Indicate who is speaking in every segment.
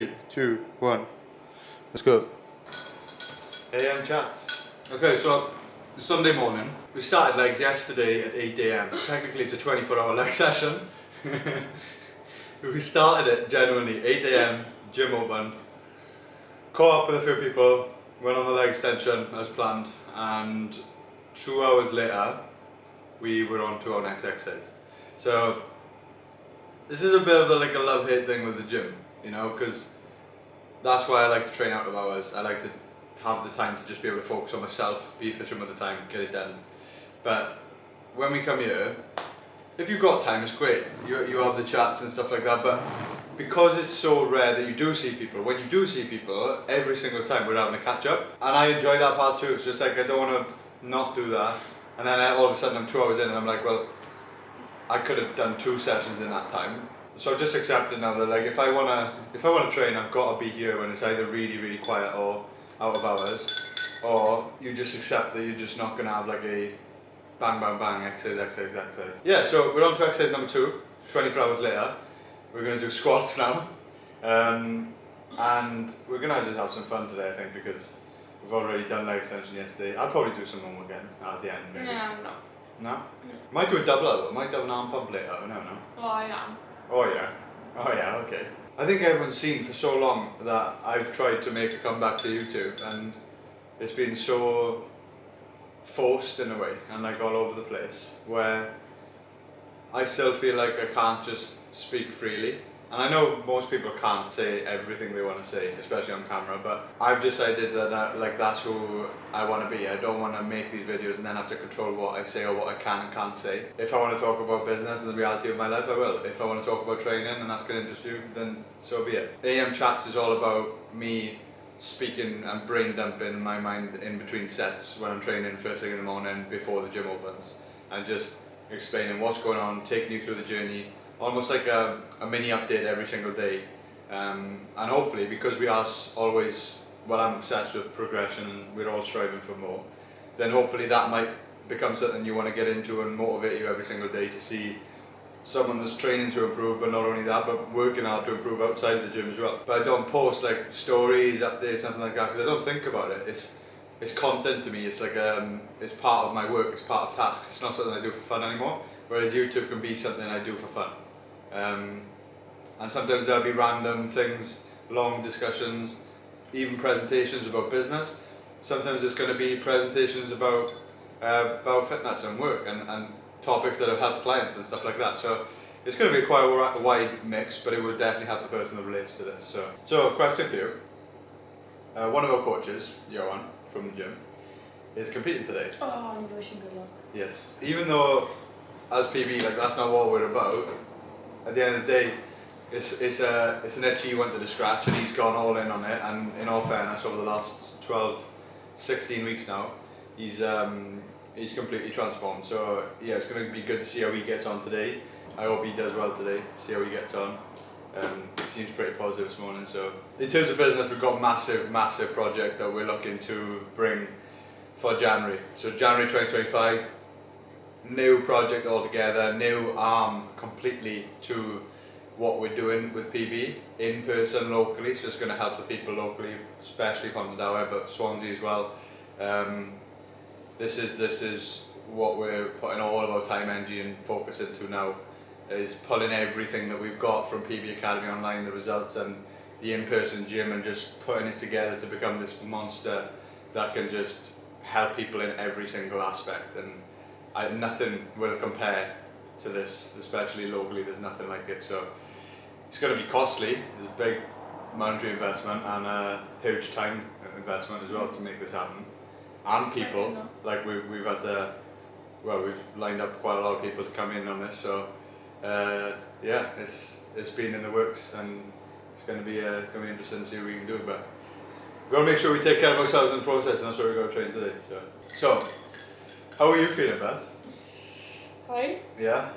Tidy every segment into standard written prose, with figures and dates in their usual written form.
Speaker 1: 2, 1. Let's go. AM chats. Okay, so Sunday morning. We started legs yesterday at 8 AM. Technically it's a 24-hour leg session. We started it genuinely 8 AM, gym opened. Caught up with a few people, went on the leg extension as planned, and 2 hours later we were on to our next exercise. So this is a bit of a love-hate thing with the gym, you know, because that's why I like to train out of hours. I like to have the time to just be able to focus on myself, be efficient with the time, get it done. But when we come here, if you've got time, it's great. You have the chats and stuff like that, but because it's so rare that you do see people, when you do see people, every single time we're having a catch up. And I enjoy that part too. It's just like, I don't want to not do that. And then all of a sudden I'm 2 hours in and I'm like, well, I could have done 2 sessions in that time. So I've just accepted now that if I wanna train, I've got to be here when it's either really, really quiet or out of hours, or you just accept that you're just not gonna have like a bang, bang, bang, exercise. Yeah, so we're on to exercise number 2, 24 hours later. We're gonna do squats now. And we're gonna just have some fun today, I think, because we've already done leg extension yesterday. I'll probably do some more again at the end, maybe.
Speaker 2: No.
Speaker 1: No? Might do a double though. Might do an arm pump later, I don't know.
Speaker 2: Oh, I am.
Speaker 1: Oh yeah, okay. I think everyone's seen for so long that I've tried to make a comeback to YouTube, and it's been so forced in a way and like all over the place, where I still feel like I can't just speak freely. And I know most people can't say everything they want to say, especially on camera, but I've decided that that's who I want to be. I don't want to make these videos and then have to control what I say or what I can and can't say. If I want to talk about business and the reality of my life, I will. If I want to talk about training and that's going to interest you, then so be it. AM Chats is all about me speaking and brain dumping my mind in between sets when I'm training first thing in the morning before the gym opens, and just explaining what's going on, taking you through the journey, almost like a mini update every single day. And hopefully, because we are always, well, I'm obsessed with progression and we're all striving for more, then hopefully that might become something you want to get into and motivate you every single day to see someone that's training to improve, but not only that, but working hard to improve outside of the gym as well. But I don't post like stories, updates, something like that, because I don't think about it. It's content to me. It's like it's part of my work. It's part of tasks. It's not something I do for fun anymore. Whereas YouTube can be something I do for fun. And sometimes there'll be random things, long discussions, even presentations about business. Sometimes it's going to be presentations about fitness and work and topics that have helped clients and stuff like that. So it's going to be quite a wide mix, but it would definitely help the person that relates to this. So question for you. One of our coaches, Llew, from the gym, is competing today.
Speaker 2: Oh, I'm wishing good luck.
Speaker 1: Yes. Even though as PB, that's not what we're about, at the end of the day, it's an itchy he went to the scratch and he's gone all in on it, and in all fairness, over the last 12, 16 weeks now, he's completely transformed. So yeah, it's going to be good to see how he gets on today. I hope he does well today, see how he gets on. It seems pretty positive this morning. So in terms of business, we've got a massive project that we're looking to bring for January. So January 2025, new project altogether, new arm completely to what we're doing with PB, in person, locally. So it's going to help the people locally, especially Pontedower, but Swansea as well. This is what we're putting all of our time, energy and focus into now, is pulling everything that we've got from PB Academy Online, the results and the in-person gym, and just putting it together to become this monster that can just help people in every single aspect. And nothing will compare to this, especially locally. There's nothing like it. So it's going to be costly. There's a big monetary investment and a huge time investment as well to make this happen. And people, like we've had we've lined up quite a lot of people to come in on this. So yeah, it's been in the works, and it's going to be interesting to see what we can do. But we've got to make sure we take care of ourselves in the process, and that's what we're going to train today. So how are you feeling, Beth?
Speaker 2: Fine.
Speaker 1: Yeah?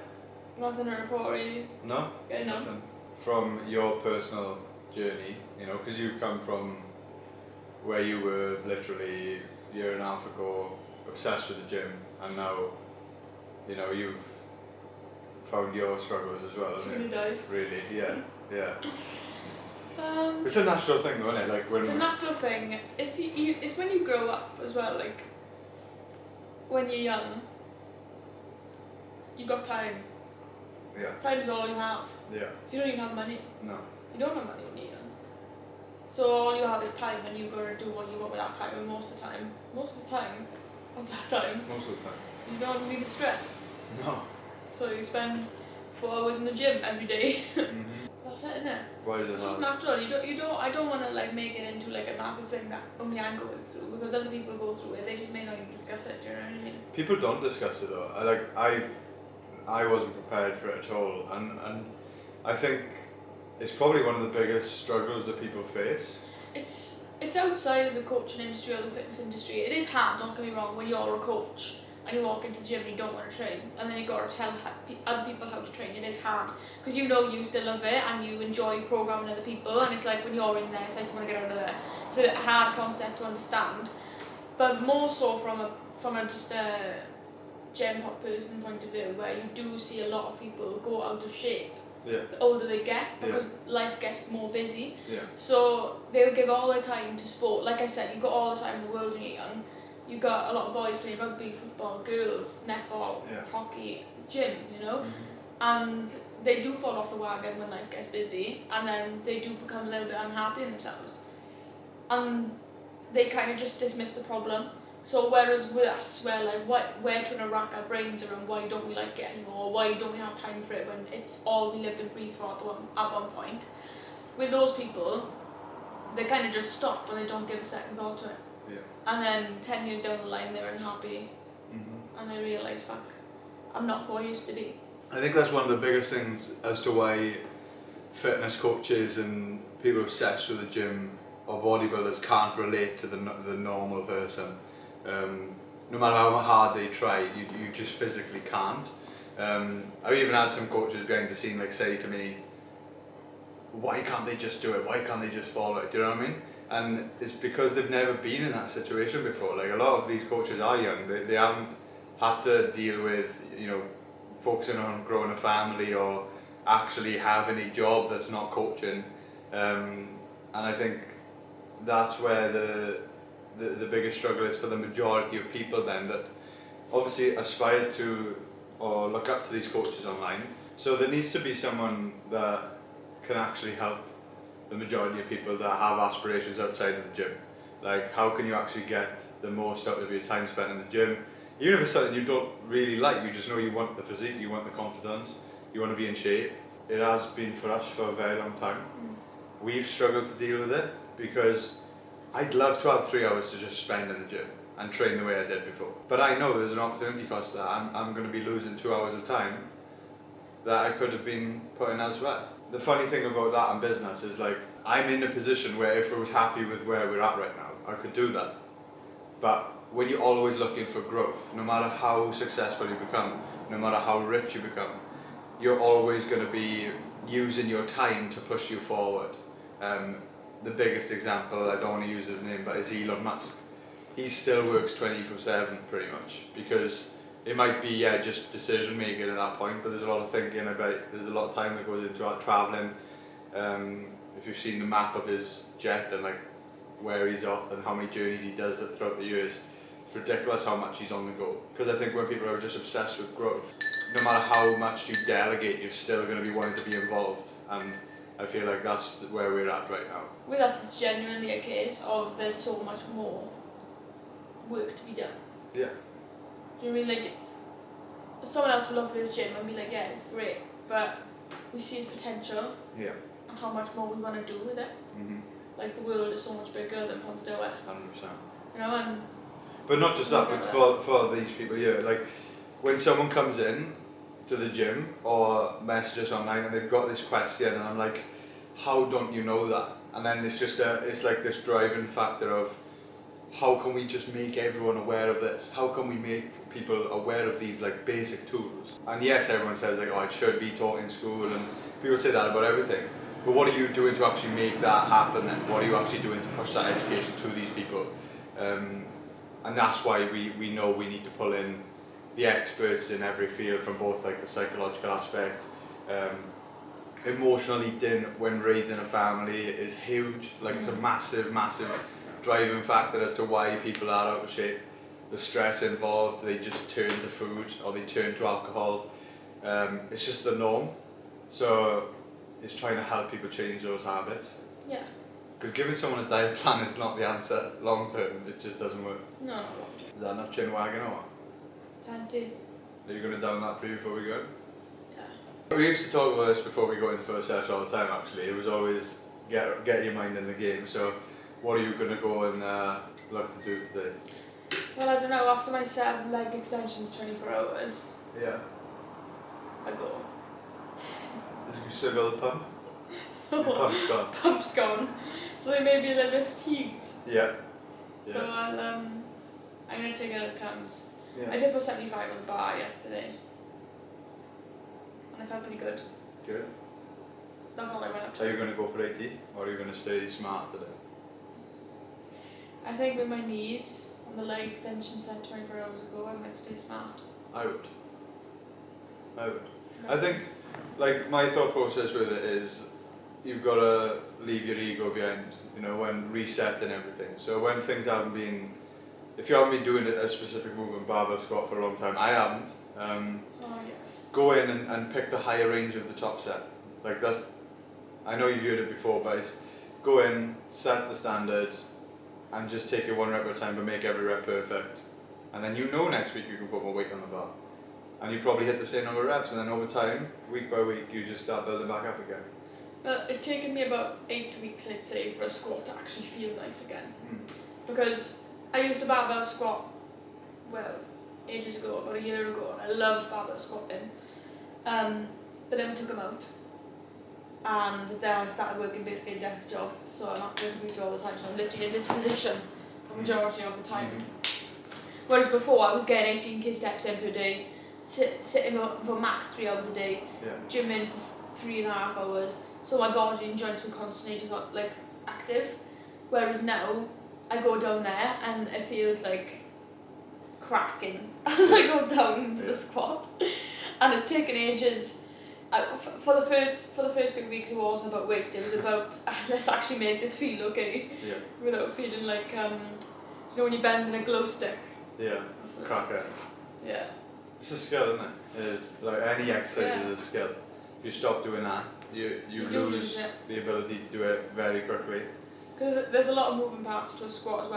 Speaker 2: Nothing to report really.
Speaker 1: No?
Speaker 2: Yeah, no.
Speaker 1: Nothing. From your personal journey, you know, because you've come from where you were literally a year and a half ago, obsessed with the gym, and now, you know, you've found your struggles as well, haven't you?
Speaker 2: Taking a dive.
Speaker 1: Really, yeah. It's a natural thing, though, isn't it? Like when
Speaker 2: It's a natural thing. If you it's when you grow up as well. Like when you're young, you got time.
Speaker 1: yeah,
Speaker 2: Time is all you have.
Speaker 1: yeah,
Speaker 2: So you don't even have money.
Speaker 1: no,
Speaker 2: You don't have money when you're young. So all you have is time, and you've got to do what you want with that time. And most of the time of that time,
Speaker 1: most of the time.
Speaker 2: you don't need to stress.
Speaker 1: No.
Speaker 2: So you spend 4 hours in the gym every day.
Speaker 1: Mm-hmm.
Speaker 2: That's it, innit?
Speaker 1: Why is it
Speaker 2: It's just
Speaker 1: hard?
Speaker 2: natural. I don't want to like make it into like a massive thing that only I'm going through, because other people go through it. They just may not even discuss it. Do you know what I mean?
Speaker 1: People don't discuss it though. I wasn't prepared for it at all, and I think it's probably one of the biggest struggles that people face.
Speaker 2: It's outside of the coaching industry or the fitness industry. It is hard. Don't get me wrong. When you're a coach and you walk into the gym and you don't want to train, and then you got to tell other people how to train, it is hard, because you know you still love it and you enjoy programming other people, and it's like when you're in there, it's like you want to get out of there. It's a hard concept to understand, but more so from just a gym hop person point of view, where you do see a lot of people go out of shape
Speaker 1: Yeah.
Speaker 2: the older they get, because life gets more busy.
Speaker 1: Yeah.
Speaker 2: So they'll give all their time to sport. Like I said, you've got all the time in the world when you're young. You've got a lot of boys playing rugby, football, girls, netball, hockey, gym, you know?
Speaker 1: Mm-hmm.
Speaker 2: And they do fall off the wagon when life gets busy, and then they do become a little bit unhappy in themselves. And they kind of just dismiss the problem. So whereas with us, we're like, we're trying to rack our brains around why don't we like it anymore, why don't we have time for it when it's all we lived and breathed for at one point. With those people, they kind of just stop and they don't give a second thought to it.
Speaker 1: Yeah.
Speaker 2: And then 10 years down the line, they're unhappy, and they realise, fuck, I'm not who I used to be.
Speaker 1: I think that's one of the biggest things as to why fitness coaches and people obsessed with the gym or bodybuilders can't relate to the normal person. No matter how hard they try, you just physically can't. I've even had some coaches behind the scene like say to me, why can't they just do it? Why can't they just follow it? Do you know what I mean? And it's because they've never been in that situation before. Like a lot of these coaches are young. They haven't had to deal with, focusing on growing a family or actually having a job that's not coaching. And I think that's where the biggest struggle is for the majority of people then, that obviously aspire to or look up to these coaches online. So there needs to be someone that can actually help the majority of people that have aspirations outside of the gym. Like, how can you actually get the most out of your time spent in the gym? Even if it's something you don't really like, you just know you want the physique, you want the confidence, you want to be in shape. It has been for us for a very long time. We've struggled to deal with it because I'd love to have 3 hours to just spend in the gym and train the way I did before. But I know there's an opportunity cost that I'm going to be losing 2 hours of time that I could have been putting elsewhere. The funny thing about that in business is like, I'm in a position where if I was happy with where we're at right now, I could do that. But when you're always looking for growth, no matter how successful you become, no matter how rich you become, you're always going to be using your time to push you forward. The biggest example, I don't want to use his name, but is Elon Musk. He still works 24/7 pretty much, because it might be just decision making at that point, but there's a lot of thinking about it. There's a lot of time that goes into travelling. If you've seen the map of his jet and like where he's off and how many journeys he does throughout the years, it's ridiculous how much he's on the go. Because I think when people are just obsessed with growth, no matter how much you delegate, you're still going to be wanting to be involved, and I feel like that's where we're at right now.
Speaker 2: With us, it's genuinely a case of there's so much more work to be done.
Speaker 1: Yeah.
Speaker 2: Do you know what I mean? Like, someone else will look at his gym and be like, yeah, it's great, but we see his potential
Speaker 1: Yeah.
Speaker 2: and how much more we want to do with it. Like, the world is so much bigger than Pontedoa.
Speaker 1: 100%.
Speaker 2: You know, and
Speaker 1: But not just that, but for these people here, like when someone comes in to the gym or messages online and they've got this question and I'm like, how don't you know that? And then it's just it's like this driving factor of how can we just make everyone aware of this? How can we make people aware of these like basic tools? And yes, everyone says like, oh, it should be taught in school, and people say that about everything. But what are you doing to actually make that happen then? What are you actually doing to push that education to these people? And that's why we know we need to pull in the experts in every field, from both like the psychological aspect, emotional eating when raising a family is huge. Like it's a massive, massive driving factor as to why people are out of shape. The stress involved, they just turn to food or they turn to alcohol. It's just the norm. So it's trying to help people change those habits.
Speaker 2: Yeah.
Speaker 1: Because giving someone a diet plan is not the answer long term. It just doesn't work.
Speaker 2: No, not long
Speaker 1: Is that enough chin wagging or what?
Speaker 2: Plenty.
Speaker 1: Are you going to down that before we go?
Speaker 2: Yeah.
Speaker 1: We used to talk about this before we go into first session all the time actually. It was always get your mind in the game. So what are you going to go and look to do today?
Speaker 2: Well, I don't know, after my 7 leg extensions 24 hours,
Speaker 1: Yeah.
Speaker 2: I go.
Speaker 1: Did you still got the pump?
Speaker 2: No,
Speaker 1: Your pump's gone.
Speaker 2: pump's gone. So they may be a little bit fatigued.
Speaker 1: Yeah.
Speaker 2: So I'm going to take it as it comes.
Speaker 1: Yeah.
Speaker 2: I did put 75 on the bar yesterday. And I felt pretty good.
Speaker 1: Good.
Speaker 2: That's all I went up to.
Speaker 1: Are you going to go for 80 or are you going to stay smart today?
Speaker 2: I think with my knees and the leg extension set 24 hours ago, I might stay smart.
Speaker 1: I would. I think, like, my thought process with it is you've got to leave your ego behind, you know, when resetting everything. So when things haven't been, if you haven't been doing a specific movement, barbell squat, for a long time, I haven't,
Speaker 2: Oh yeah.
Speaker 1: go in and pick the higher range of the top set. Like that's, I know you've heard it before, but it's go in, set the standard, and just take it 1 rep at a time, but make every rep perfect. And then you know next week you can put more weight on the bar. And you probably hit the same number of reps, and then over time, week by week, you just start building back up again.
Speaker 2: Well, it's taken me about 8 weeks, I'd say, for a squat to actually feel nice again. Because I used to barbell squat, well, ages ago, about a year ago, and I loved barbell squatting. But then we took them out. And then I started working basically a desk job, so I'm not working with all the time, so I'm literally in this position the majority of the time. Whereas before, I was getting 18k steps in per day, sitting for max 3 hours a day, gymming for 3.5 hours, so my body and joints were constantly just like active. Whereas now, I go down there and it feels like cracking as I go down to the squat, and it's taken ages. For the first few weeks, it wasn't about weight. It was about let's actually make this feel okay, without feeling like you know when you're bending a glow stick.
Speaker 1: Yeah, crack it.
Speaker 2: Yeah.
Speaker 1: It's a skill, isn't it? It is. Like any exercise is a skill. If you stop doing that, you lose the ability to do it very quickly.
Speaker 2: Because there's a lot of moving parts to a squat as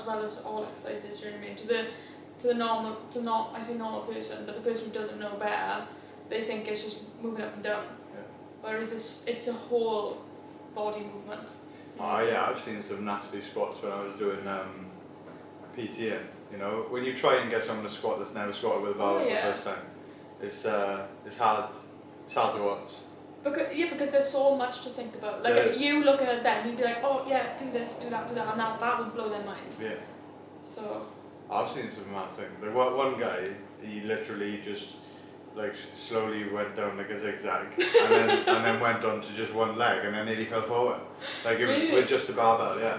Speaker 2: well as all exercises. You know what I mean? To the normal, I say normal person, but the person who doesn't know better, they think it's just moving up and down.
Speaker 1: Yeah.
Speaker 2: Whereas it's a whole body movement.
Speaker 1: Oh yeah, I've seen some nasty squats when I was doing PTing. You know, when you try and get someone to squat that's never squatted with a barbell for the first time, it's hard. It's hard to watch.
Speaker 2: Because there's so much to think about. Like you looking at them, you'd be like, oh yeah, do this, do that, and that would blow their mind.
Speaker 1: Yeah.
Speaker 2: So.
Speaker 1: I've seen some mad things. Like one guy, he literally just like slowly went down like a zigzag, and then went on to just one leg, and then nearly fell forward. Like it was with just a barbell, yeah.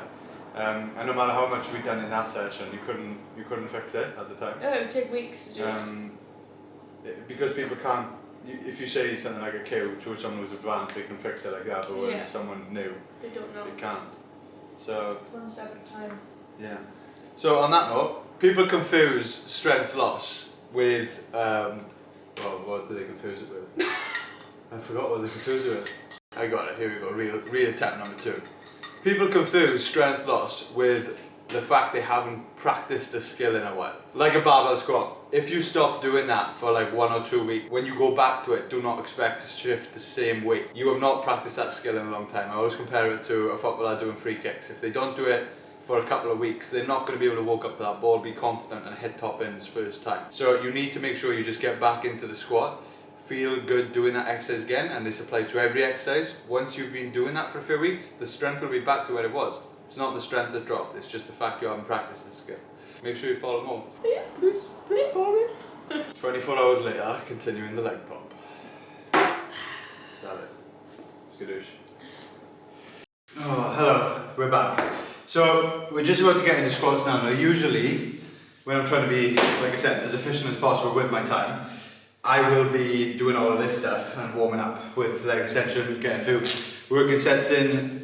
Speaker 1: And no matter how much we'd done in that session, you couldn't fix it at the time.
Speaker 2: Yeah, it would take weeks to do.
Speaker 1: Because people can't. If you say something like a Q to someone who's advanced, they can fix it like that. But when someone new,
Speaker 2: they don't know.
Speaker 1: They can't. So.
Speaker 2: It's one step at a time.
Speaker 1: Yeah. So on that note, people confuse strength loss with. Well, what do they confuse it with? I forgot what they confuse it with. I got it. Here we go. Real tap number 2. People confuse strength loss with the fact they haven't practiced a skill in a while. Like a barbell squat. If you stop doing that for like 1 or 2 weeks, when you go back to it, do not expect to shift the same weight. You have not practiced that skill in a long time. I always compare it to a footballer doing free kicks. If they don't do it for a couple of weeks, they're not going to be able to walk up to that ball, be confident and hit top ends first time. So you need to make sure you just get back into the squat, feel good doing that exercise again, and this applies to every exercise. Once you've been doing that for a few weeks, the strength will be back to where it was. It's not the strength that dropped, it's just the fact you haven't practiced the skill. Make sure you follow more. Please follow me. 24 hours later, continuing the leg pump. Salad. Skadoosh. Oh, hello, we're back. So, we're just about to get into squats now. Now, usually, when I'm trying to be, like I said, as efficient as possible with my time, I will be doing all of this stuff and warming up with leg extension, getting through working sets in,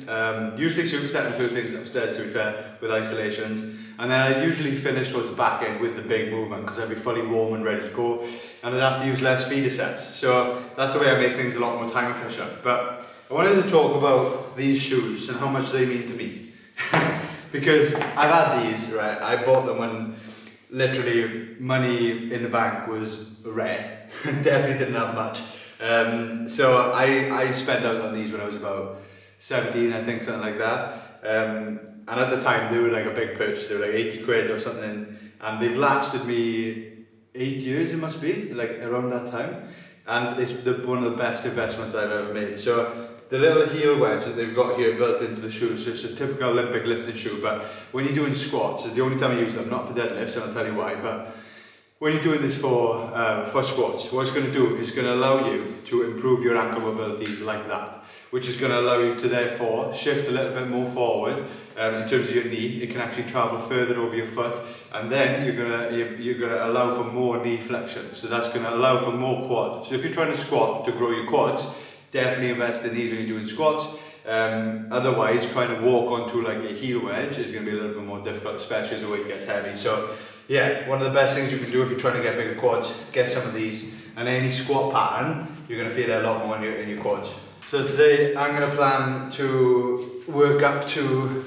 Speaker 1: usually supersetting a few things upstairs to be fair, with isolations. And then I usually finish towards the back end with the big movement because I'd be fully warm and ready to go. And I'd have to use less feeder sets. So that's the way I make things a lot more time efficient. But I wanted to talk about these shoes and how much they mean to me. Because I've had these, right? I bought them when literally money in the bank was rare. Definitely didn't have much. So I spent out on these when I was about 17, I think, something like that. And at the time they were like a big purchase, they were like 80 quid or something, and they've lasted me 8 years, it must be, like around that time. And it's one of the best investments I've ever made. So the little heel wedge that they've got here built into the shoe, so it's a typical Olympic lifting shoe, but when you're doing squats, it's the only time I use them, not for deadlifts, and I'll tell you why, but when you're doing this for squats, what it's going to do is going to allow you to improve your ankle mobility like that, which is going to allow you to therefore shift a little bit more forward in terms of your knee. It can actually travel further over your foot, and then you're gonna allow for more knee flexion. So that's going to allow for more quad. So if you're trying to squat to grow your quads, definitely invest in these when you're doing squats. Otherwise, trying to walk onto like a heel wedge is going to be a little bit more difficult, especially as the weight gets heavy. So yeah, one of the best things you can do if you're trying to get bigger quads, get some of these, and any squat pattern, you're going to feel it a lot more in your quads. So today I'm going to plan to work up to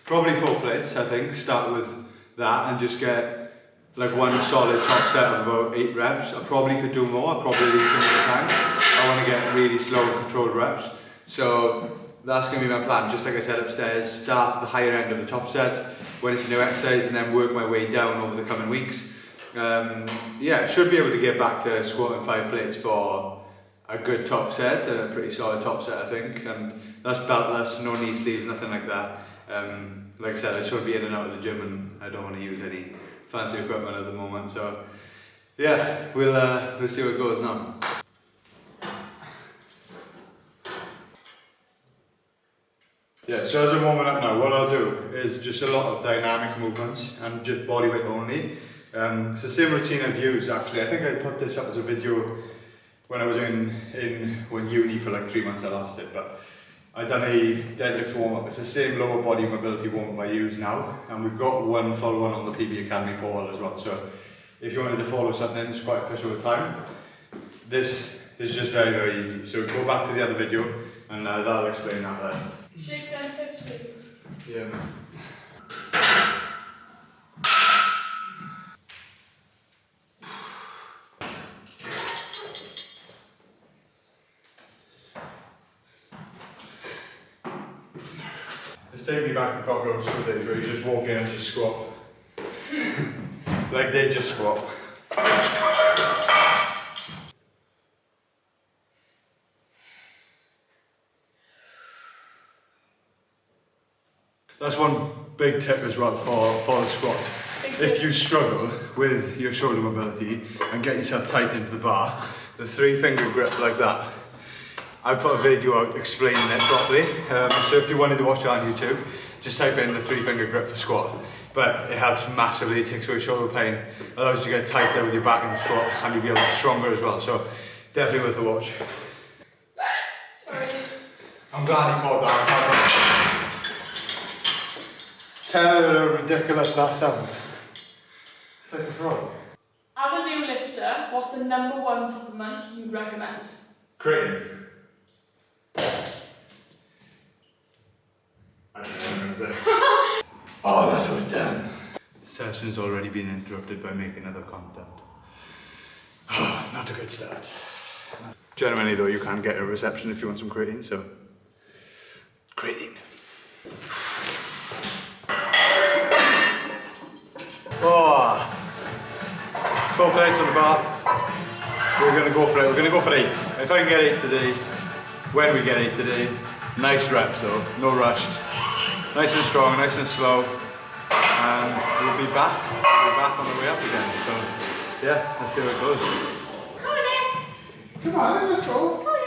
Speaker 1: probably 4 plates, I think, start with that and just get like one solid top set of about 8 reps. I probably could do more, I'll probably leave some of the time. I want to get really slow and controlled reps. So that's going to be my plan, just like I said upstairs, start at the higher end of the top set when it's a new exercise and then work my way down over the coming weeks. Yeah, should be able to get back to squatting 5 plates for a good top set, a pretty solid top set I think, and that's beltless, no knee sleeves, nothing like that. Like I said, I just want to be in and out of the gym and I don't want to use any fancy equipment at the moment, so yeah, we'll see where it goes now. Yeah, so as I'm warming up now, what I'll do is just a lot of dynamic movements and just body weight only. It's the same routine I've used actually. I think I put this up as a video when I was in uni for like 3 months I lasted, but I done a deadlift warm-up. It's the same lower body mobility warm-up I use now, and we've got one full one on the PB Academy portal as well, so if you wanted to follow something, it's quite official with time. This is just very, very easy, so go back to the other video and that'll explain that there.
Speaker 2: Shake them hips, baby.
Speaker 1: Yeah. It's taking me back to proper old school days where you just walk in and just squat. Like they just squat. That's one big tip as well for the squat. If you struggle with your shoulder mobility and get yourself tight into the bar, the 3-finger grip like that. I've put a video out explaining it properly, so if you wanted to watch it on YouTube, just type in the 3-finger grip for squat. But it helps massively, it takes away shoulder pain, allows you to get tight there with your back in the squat, and you'll be a lot stronger as well, so definitely worth a watch.
Speaker 2: Sorry.
Speaker 1: I'm glad you caught that. Tell her how ridiculous that sounds. It's like a frog.
Speaker 2: As a new lifter, what's the #1 supplement you'd recommend?
Speaker 1: Creatine. I don't know what I'm going to say. Oh, that's how it's done. The session's already been interrupted by making other content. Not a good start. Generally though, you can get a reception if you want some creatine, so creatine. Oh, 4 plates on the bar. We're gonna go for it. We're gonna go for 8. If I can get 8 today, when we get 8 today, nice reps though, no rushed. Nice and strong, nice and slow, and we'll be back. We'll be back on the way up again. So yeah, let's see how it goes.
Speaker 2: Come on in.
Speaker 1: Come on, let's go.
Speaker 2: Come on in.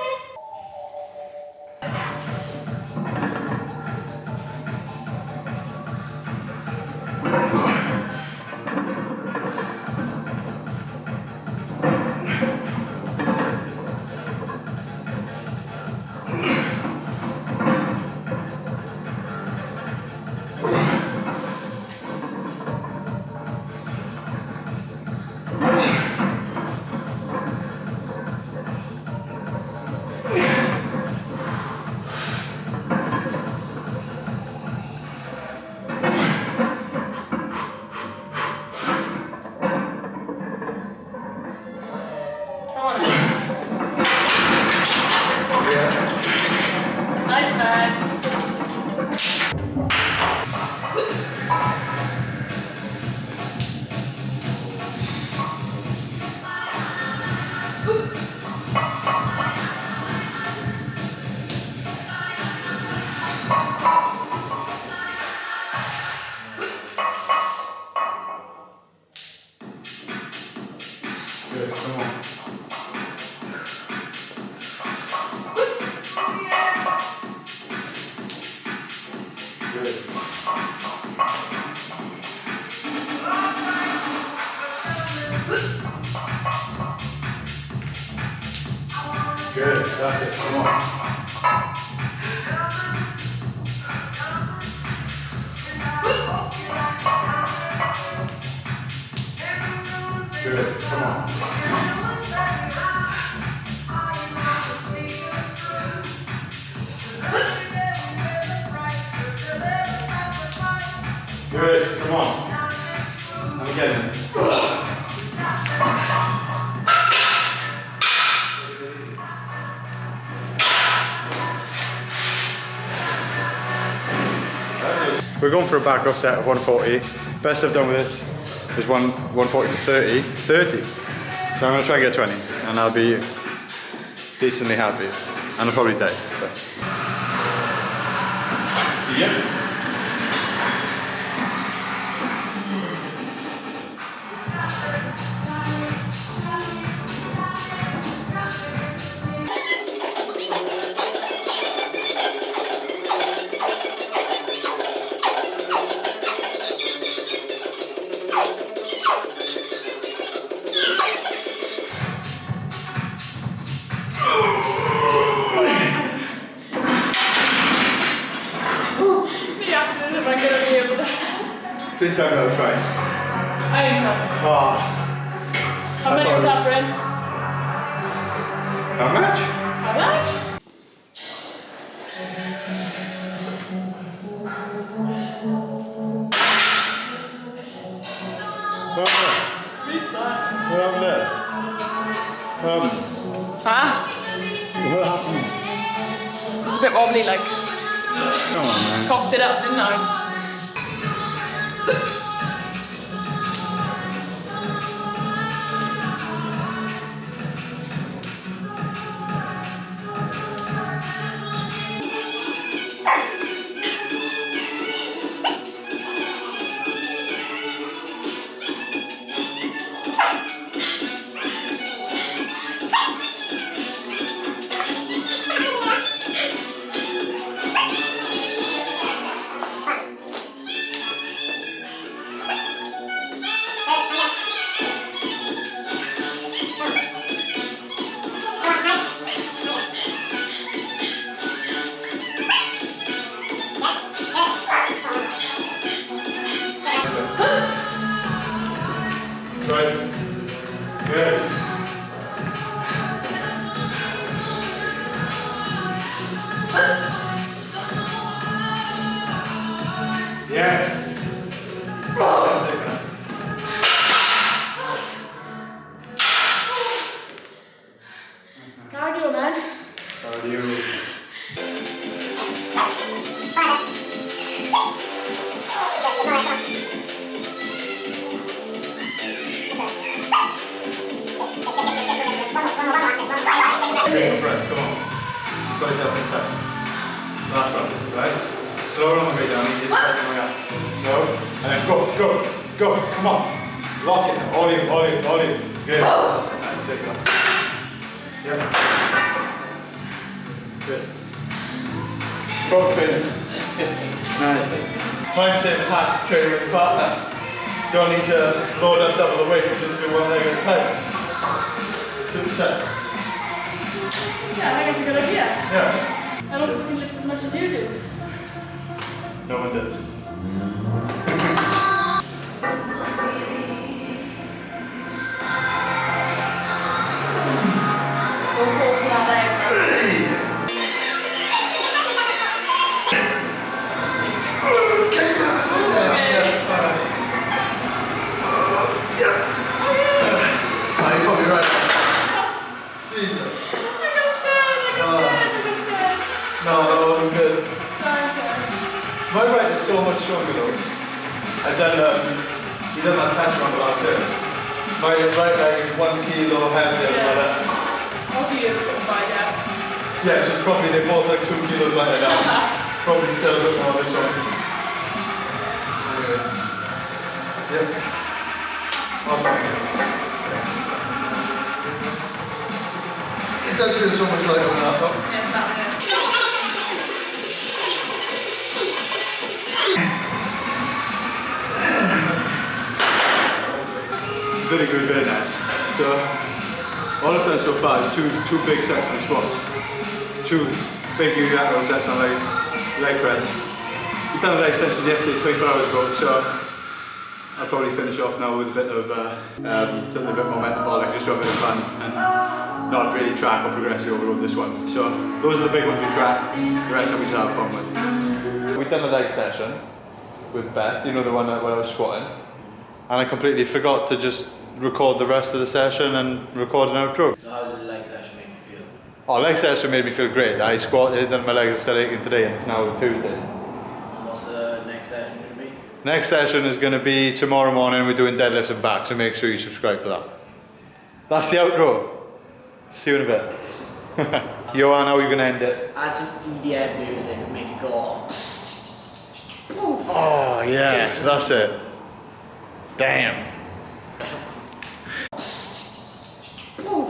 Speaker 1: Good. Good, that's it, come on. Good, come on. Good, come on. And again. We're going for a back off set of 140. Best I've done with this is 140 for 30. So I'm going to try and get 20 and I'll be decently happy. And I'll probably die. But. Yeah. This time I'll try.
Speaker 2: I think not.
Speaker 1: Oh,
Speaker 2: How many was that, Bryn?
Speaker 1: how much?
Speaker 2: How much?
Speaker 1: What happened there?
Speaker 2: Huh?
Speaker 1: What happened?
Speaker 2: It's a bit wobbly, like.
Speaker 1: Come on, man.
Speaker 2: Cocked it up, didn't I? Cardio, man.
Speaker 1: Cardio. Breath, come on. Got yourself in touch. Last one, right? Slow on the way down, easy second way up. Slow, and then go, come on. Lock it now, all you. Good. Nice, take it off. Yeah. Good. Go, training. Nice. Time saving hack, training with a partner. Don't need to load up double the weight, just do one leg at a time. Super set.
Speaker 2: Yeah, I think it's a good idea.
Speaker 1: Yeah.
Speaker 2: I don't fucking lift as much as you do.
Speaker 1: No one does.
Speaker 2: Don't force that leg.
Speaker 1: You're probably right. Jesus. No, that wasn't good.
Speaker 2: Sorry.
Speaker 1: My right is so much stronger though. I've done, you done that test run the last year. My right leg is 1 kilo heavier than my left.
Speaker 2: Also, you have to find out.
Speaker 1: Yeah, so it's probably they're both like 2 kilos lighter now. Probably still a bit more this one. Anyway. Yep. I'll find it. It does feel so much lighter than that though.
Speaker 2: Yes, that one is.
Speaker 1: very good, very nice. So all I've done so far is two big sets on squats, 2 big unilateral sets on leg press. We've done a leg session yesterday, 24 hours ago, so I'll probably finish off now with a bit of something a bit more metabolic, just to have a bit of fun and not really track or progressively overload this one. So those are the big ones we track, the rest of them we just have fun with. We've done a leg session with Beth, you know, the one where I was squatting, and I completely forgot to just record the rest of the session and record an outro.
Speaker 3: So how did the leg session make you feel?
Speaker 1: Oh, leg session made me feel great. I squatted and my legs are still aching today, and it's now Tuesday.
Speaker 3: And what's the next session going to be?
Speaker 1: Next session is going to be tomorrow morning. We're doing deadlifts and back, so make sure you subscribe for that. That's the outro. See you in a bit. Johan, how are you going to end it?
Speaker 3: Add some EDM music and make it go off.
Speaker 1: Oh yeah, that's it. Damn.